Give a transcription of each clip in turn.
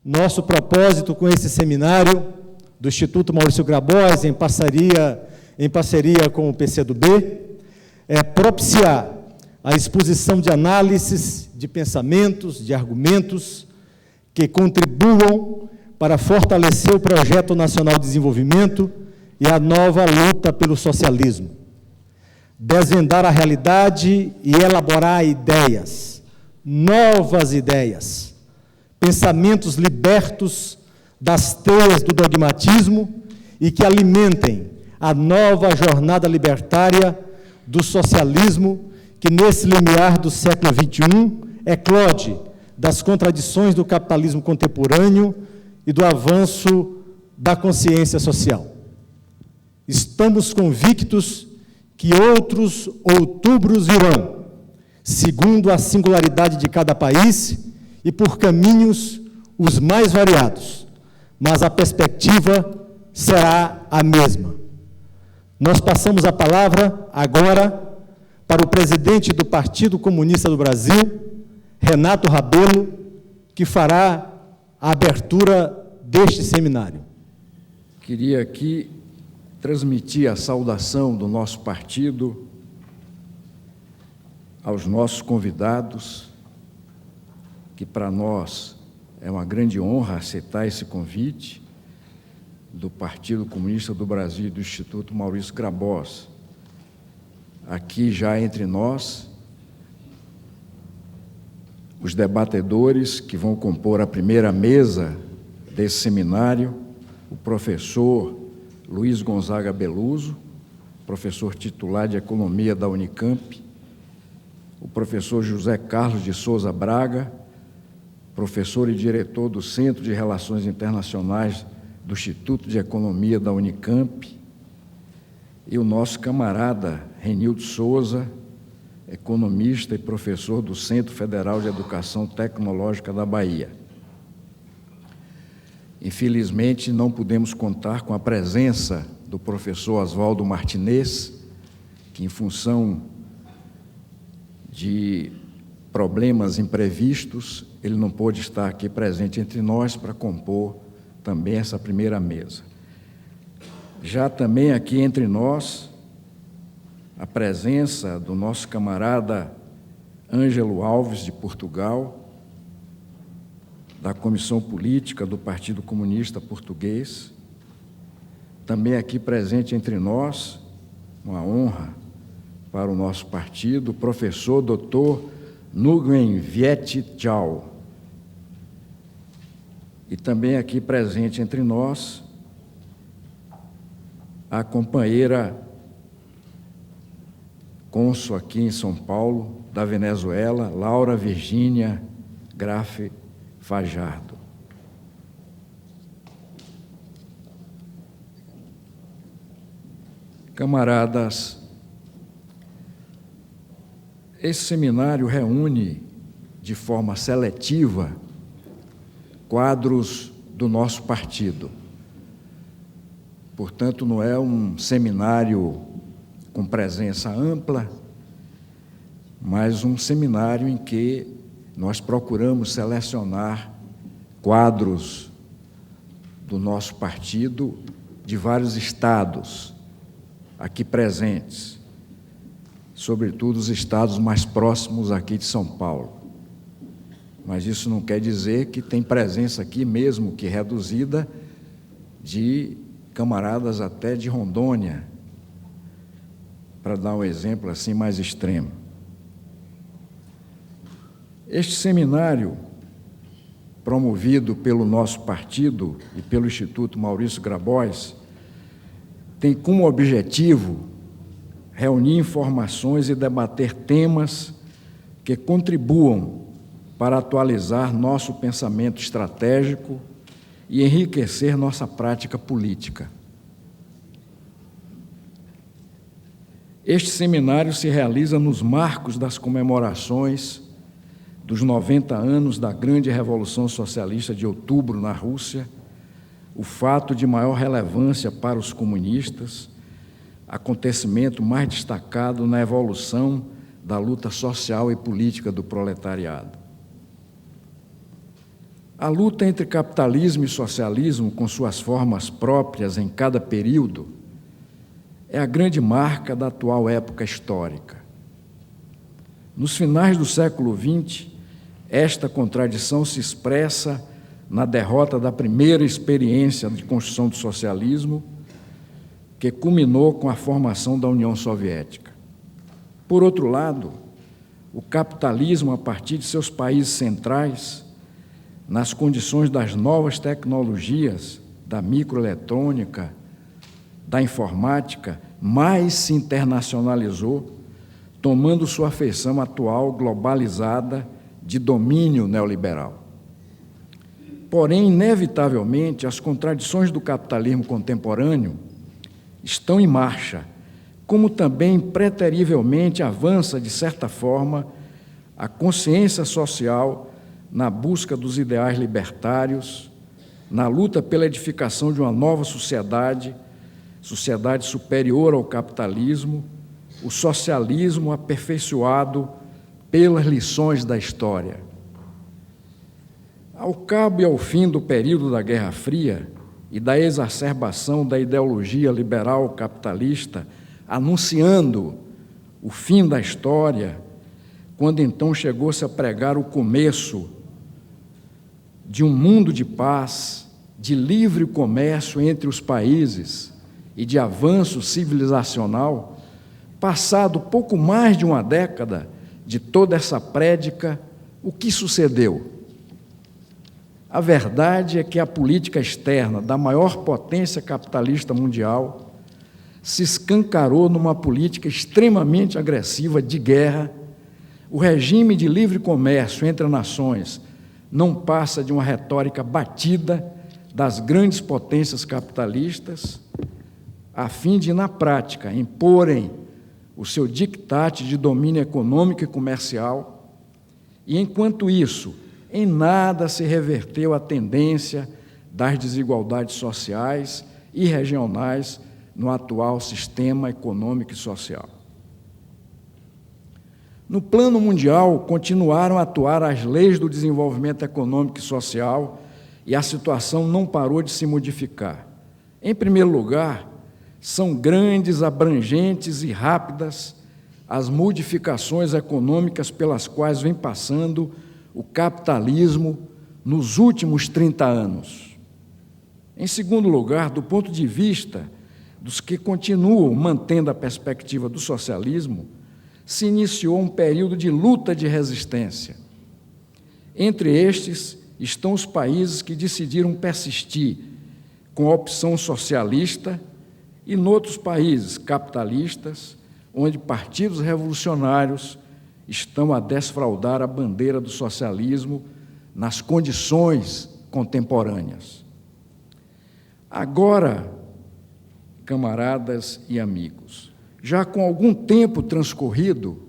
Nosso propósito com esse seminário do Instituto Maurício Grabois, em parceria com o PCdoB, é propiciar a exposição de análises, de pensamentos, de argumentos que contribuam para fortalecer o Projeto Nacional de Desenvolvimento e a nova luta pelo socialismo. Desvendar a realidade e elaborar ideias, novas ideias, pensamentos libertos das teias do dogmatismo e que alimentem a nova jornada libertária do socialismo que, nesse limiar do século XXI, eclode das contradições do capitalismo contemporâneo e do avanço da consciência social. Estamos convictos que outros outubros virão, segundo a singularidade de cada país e por caminhos os mais variados, mas a perspectiva será a mesma. Nós passamos a palavra agora para o presidente do Partido Comunista do Brasil, Renato Rabelo, que fará a abertura deste seminário. Queria aqui transmitir a saudação do nosso partido aos nossos convidados, que para nós é uma grande honra aceitar esse convite do Partido Comunista do Brasil e do Instituto Maurício Grabois. Aqui já entre nós, os debatedores que vão compor a primeira mesa desse seminário, o professor Luiz Gonzaga Beluso, professor titular de Economia da Unicamp, o professor José Carlos de Souza Braga, professor e diretor do Centro de Relações Internacionais do Instituto de Economia da Unicamp, e o nosso camarada Renildo Souza, economista e professor do Centro Federal de Educação Tecnológica da Bahia. Infelizmente, não pudemos contar com a presença do professor Oswaldo Martinez, que, em função de problemas imprevistos, ele não pôde estar aqui presente entre nós para compor também essa primeira mesa. Já também aqui entre nós, a presença do nosso camarada Ângelo Alves, de Portugal, da Comissão Política do Partido Comunista Português. Também aqui presente entre nós, uma honra para o nosso partido, o professor Dr. Nguyen Viet Chau. E também aqui presente entre nós, a companheira cônsul aqui em São Paulo, da Venezuela, Laura Virgínia Grafe Fajardo. Camaradas, esse seminário reúne de forma seletiva quadros do nosso partido. Portanto, não é um seminário com presença ampla, mas um seminário em que nós procuramos selecionar quadros do nosso partido de vários estados aqui presentes, sobretudo os estados mais próximos aqui de São Paulo. Mas isso não quer dizer que tem presença aqui, mesmo que reduzida, de camaradas até de Rondônia, para dar um exemplo assim mais extremo. Este seminário, promovido pelo nosso partido e pelo Instituto Maurício Grabois, tem como objetivo reunir informações e debater temas que contribuam para atualizar nosso pensamento estratégico e enriquecer nossa prática política. Este seminário se realiza nos marcos das comemorações dos 90 anos da grande Revolução Socialista de Outubro na Rússia, o fato de maior relevância para os comunistas, acontecimento mais destacado na evolução da luta social e política do proletariado. A luta entre capitalismo e socialismo, com suas formas próprias em cada período, é a grande marca da atual época histórica. Nos finais do século XX, esta contradição se expressa na derrota da primeira experiência de construção do socialismo, que culminou com a formação da União Soviética. Por outro lado, o capitalismo, a partir de seus países centrais, nas condições das novas tecnologias, da microeletrônica, da informática, mais se internacionalizou, tomando sua feição atual globalizada de domínio neoliberal. Porém, inevitavelmente, as contradições do capitalismo contemporâneo estão em marcha, como também preterivelmente avança, de certa forma, a consciência social na busca dos ideais libertários, na luta pela edificação de uma nova sociedade superior ao capitalismo, o socialismo aperfeiçoado pelas lições da história. Ao cabo e ao fim do período da Guerra Fria e da exacerbação da ideologia liberal capitalista, anunciando o fim da história, quando então chegou-se a pregar o começo de um mundo de paz, de livre comércio entre os países e de avanço civilizacional, passado pouco mais de uma década de toda essa prédica, o que sucedeu? A verdade é que a política externa da maior potência capitalista mundial se escancarou numa política extremamente agressiva de guerra. O regime de livre comércio entre nações não passa de uma retórica batida das grandes potências capitalistas, a fim de, na prática, imporem o seu dictate de domínio econômico e comercial, e, enquanto isso, em nada se reverteu a tendência das desigualdades sociais e regionais no atual sistema econômico e social. No plano mundial, continuaram a atuar as leis do desenvolvimento econômico e social e a situação não parou de se modificar. Em primeiro lugar, são grandes, abrangentes e rápidas as modificações econômicas pelas quais vem passando o capitalismo nos últimos 30 anos. Em segundo lugar, do ponto de vista dos que continuam mantendo a perspectiva do socialismo, se iniciou um período de luta de resistência. Entre estes estão os países que decidiram persistir com a opção socialista e noutros países capitalistas, onde partidos revolucionários estão a desfraldar a bandeira do socialismo nas condições contemporâneas. Agora, camaradas e amigos, já com algum tempo transcorrido,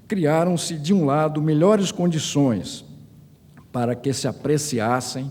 criaram-se, de um lado, melhores condições para que se apreciassem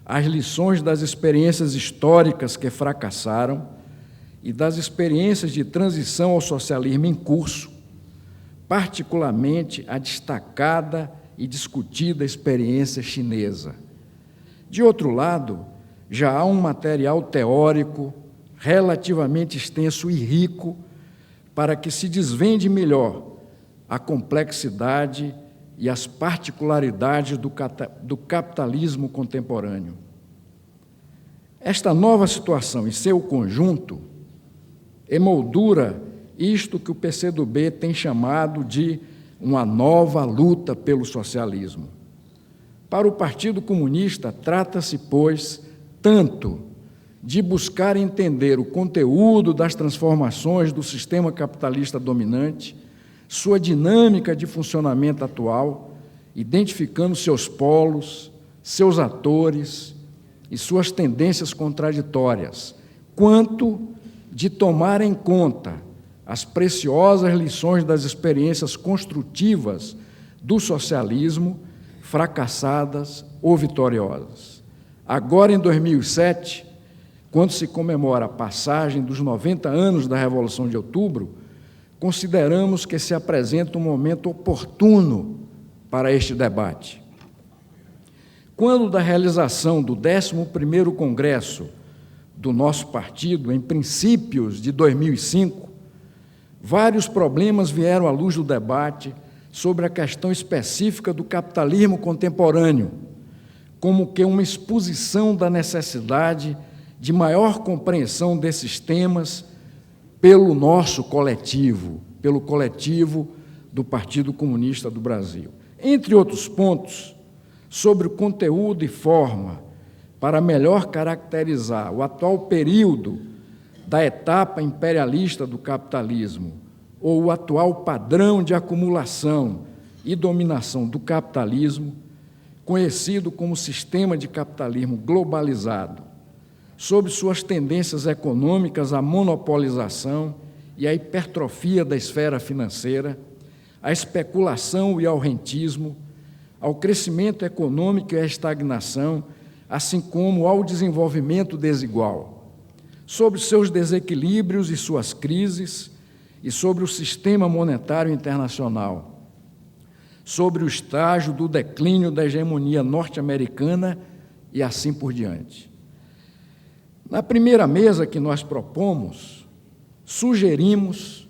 as lições das experiências históricas que fracassaram e das experiências de transição ao socialismo em curso, particularmente a destacada e discutida experiência chinesa. De outro lado, já há um material teórico relativamente extenso e rico para que se desvende melhor a complexidade e as particularidades do capitalismo contemporâneo. Esta nova situação, em seu conjunto, emoldura isto que o PCdoB tem chamado de uma nova luta pelo socialismo. Para o Partido Comunista, trata-se, pois, tanto de buscar entender o conteúdo das transformações do sistema capitalista dominante, sua dinâmica de funcionamento atual, identificando seus polos, seus atores e suas tendências contraditórias, quanto de tomar em conta as preciosas lições das experiências construtivas do socialismo, fracassadas ou vitoriosas. Agora, em 2007, quando se comemora a passagem dos 90 anos da Revolução de Outubro, consideramos que se apresenta um momento oportuno para este debate. Quando da realização do 11º Congresso do nosso partido, em princípios de 2005, vários problemas vieram à luz do debate sobre a questão específica do capitalismo contemporâneo, como que uma exposição da necessidade de maior compreensão desses temas pelo nosso coletivo, pelo coletivo do Partido Comunista do Brasil. Entre outros pontos, sobre o conteúdo e forma para melhor caracterizar o atual período da etapa imperialista do capitalismo ou o atual padrão de acumulação e dominação do capitalismo, conhecido como sistema de capitalismo globalizado, sob suas tendências econômicas à monopolização e à hipertrofia da esfera financeira, à especulação e ao rentismo, ao crescimento econômico e à estagnação, assim como ao desenvolvimento desigual, sobre seus desequilíbrios e suas crises, e sobre o sistema monetário internacional, sobre o estágio do declínio da hegemonia norte-americana e assim por diante. Na primeira mesa que nós propomos, sugerimos,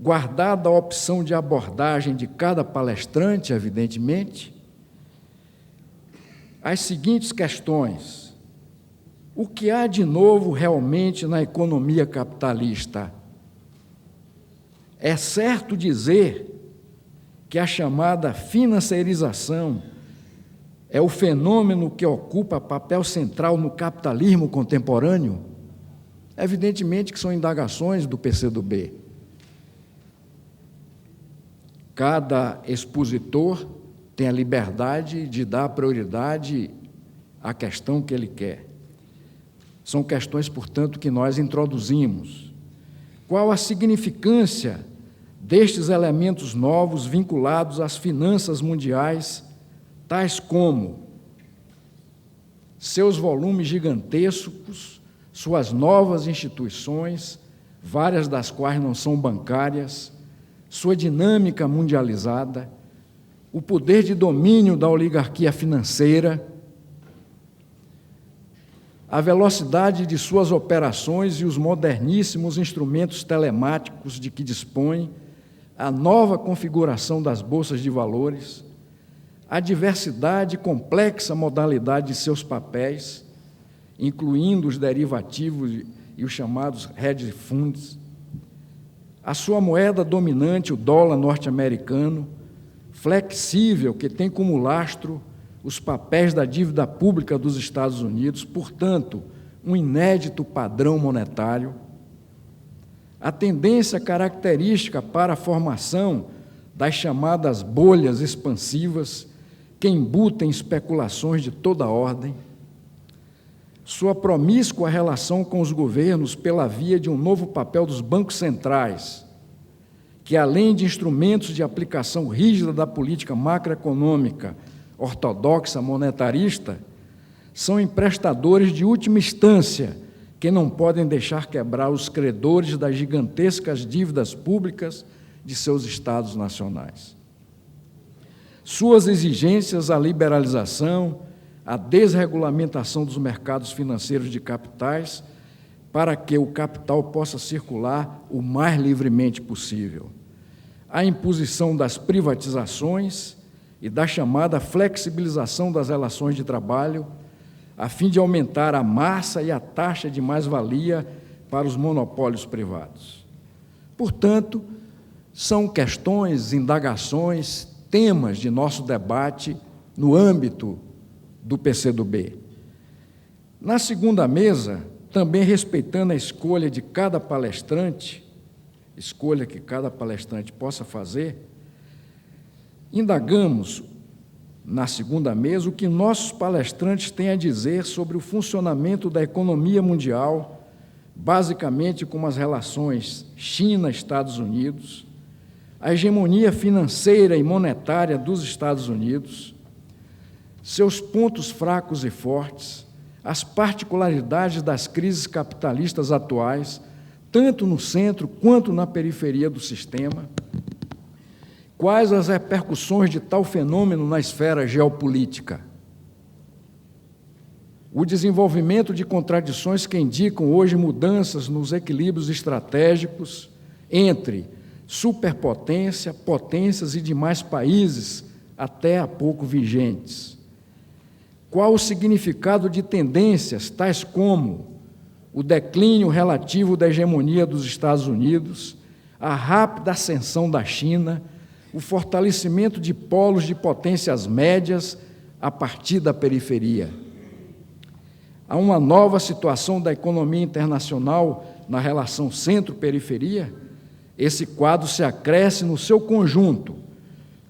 guardada a opção de abordagem de cada palestrante, evidentemente, as seguintes questões: o que há de novo realmente na economia capitalista? É certo dizer que a chamada financiarização é o fenômeno que ocupa papel central no capitalismo contemporâneo? Evidentemente que são indagações do PCdoB. Cada expositor tem a liberdade de dar prioridade à questão que ele quer. São questões, portanto, que nós introduzimos. Qual a significância destes elementos novos vinculados às finanças mundiais, tais como seus volumes gigantescos, suas novas instituições, várias das quais não são bancárias, sua dinâmica mundializada, o poder de domínio da oligarquia financeira, a velocidade de suas operações e os moderníssimos instrumentos telemáticos de que dispõe, a nova configuração das bolsas de valores, a diversidade e complexa modalidade de seus papéis, incluindo os derivativos e os chamados hedge funds, a sua moeda dominante, o dólar norte-americano, flexível, que tem como lastro os papéis da dívida pública dos Estados Unidos, portanto, um inédito padrão monetário, a tendência característica para a formação das chamadas bolhas expansivas, que embutem especulações de toda ordem, sua promíscua relação com os governos pela via de um novo papel dos bancos centrais, que, além de instrumentos de aplicação rígida da política macroeconômica ortodoxa monetarista, são emprestadores de última instância que não podem deixar quebrar os credores das gigantescas dívidas públicas de seus estados nacionais. Suas exigências à liberalização, à desregulamentação dos mercados financeiros de capitais, para que o capital possa circular o mais livremente possível. A imposição das privatizações e da chamada flexibilização das relações de trabalho, a fim de aumentar a massa e a taxa de mais-valia para os monopólios privados. Portanto, são questões, indagações, temas de nosso debate no âmbito do PCdoB. Na segunda mesa, também respeitando a escolha de cada palestrante, escolha que cada palestrante possa fazer, indagamos, na segunda mesa, o que nossos palestrantes têm a dizer sobre o funcionamento da economia mundial, basicamente como as relações China-Estados Unidos, a hegemonia financeira e monetária dos Estados Unidos, seus pontos fracos e fortes, as particularidades das crises capitalistas atuais, tanto no centro quanto na periferia do sistema, quais as repercussões de tal fenômeno na esfera geopolítica. o desenvolvimento de contradições que indicam hoje mudanças nos equilíbrios estratégicos entre superpotência, potências e demais países até há pouco vigentes. Qual o significado de tendências tais como o declínio relativo da hegemonia dos Estados Unidos, a rápida ascensão da China, o fortalecimento de polos de potências médias a partir da periferia? Há uma nova situação da economia internacional na relação centro-periferia? Esse quadro se acresce no seu conjunto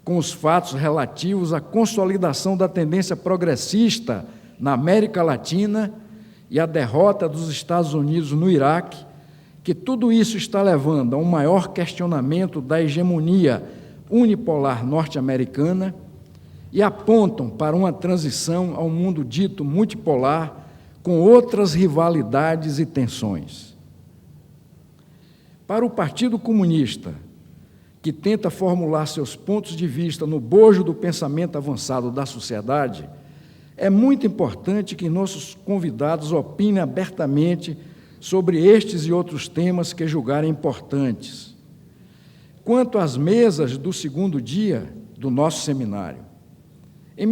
com os fatos relativos à consolidação da tendência progressista na América Latina e a derrota dos Estados Unidos no Iraque, que tudo isso está levando a um maior questionamento da hegemonia unipolar norte-americana e apontam para uma transição ao mundo dito multipolar com outras rivalidades e tensões. Para o Partido Comunista, que tenta formular seus pontos de vista no bojo do pensamento avançado da sociedade, é muito importante que nossos convidados opinem abertamente sobre estes e outros temas que julgarem importantes. Quanto às mesas do segundo dia do nosso seminário, em